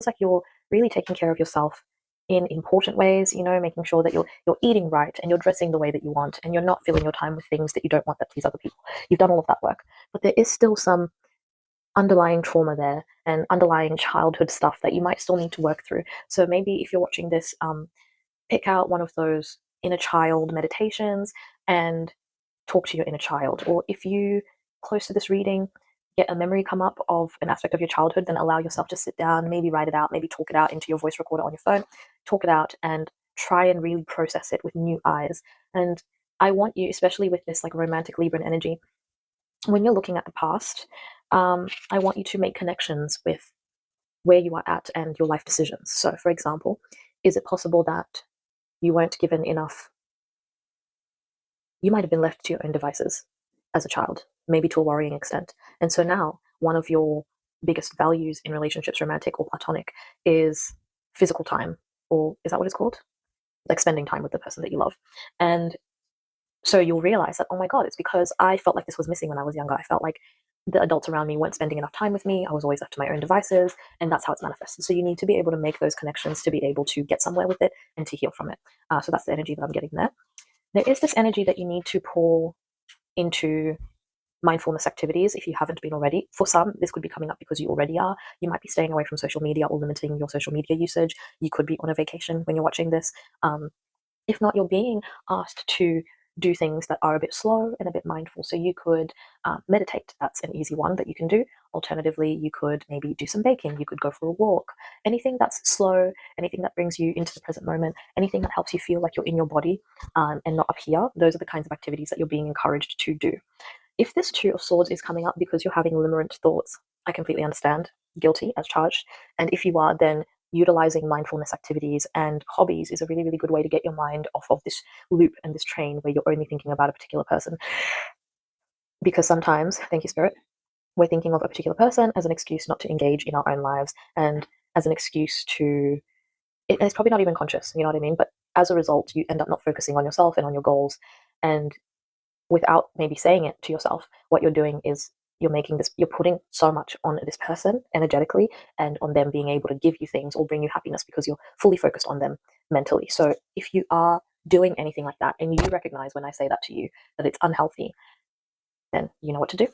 like you're really taking care of yourself in important ways, you know, making sure that you're eating right and you're dressing the way that you want and you're not filling your time with things that you don't want that please other people. You've done all of that work. But there is still some underlying trauma there and underlying childhood stuff that you might still need to work through. So maybe if you're watching this, pick out one of those inner child meditations and talk to your inner child. Or if you, close to this reading, get a memory come up of an aspect of your childhood, then allow yourself to sit down, maybe write it out, maybe talk it out into your voice recorder on your phone, talk it out and try and really process it with new eyes. And I want you, especially with this like romantic Libran energy, when you're looking at the past, I want you to make connections with where you are at and your life decisions. So, for example, is it possible that you weren't given enough? You might have been left to your own devices as a child, maybe to a worrying extent. And so now, one of your biggest values in relationships, romantic or platonic, is physical time, or is that what it's called? Like spending time with the person that you love. And so you'll realize that, oh my God, it's because I felt like this was missing when I was younger. I felt like the adults around me weren't spending enough time with me. I was always left to my own devices, and that's how it's manifested. So you need to be able to make those connections to be able to get somewhere with it and to heal from it. So that's the energy that I'm getting there. There is this energy that you need to pour into mindfulness activities if you haven't been already. For some, this could be coming up because you already are. You might be staying away from social media or limiting your social media usage. You could be on a vacation when you're watching this. If not, you're being asked to do things that are a bit slow and a bit mindful. So you could meditate. That's an easy one that you can do. Alternatively, you could maybe do some baking. You could go for a walk. Anything that's slow, anything that brings you into the present moment, anything that helps you feel like you're in your body and not up here, those are the kinds of activities that you're being encouraged to do. If this Two of Swords is coming up because you're having limerent thoughts, I completely understand. Guilty as charged. And if you are, then utilizing mindfulness activities and hobbies is a really, really good way to get your mind off of this loop and this train where you're only thinking about a particular person. Because sometimes, thank you, Spirit, we're thinking of a particular person as an excuse not to engage in our own lives and as an excuse to, it's probably not even conscious, you know what I mean? But as a result, you end up not focusing on yourself and on your goals. And without maybe saying it to yourself, what you're doing is you're putting so much on this person energetically and on them being able to give you things or bring you happiness because you're fully focused on them mentally. So if you are doing anything like that and you recognize when I say that to you that it's unhealthy, then you know what to do.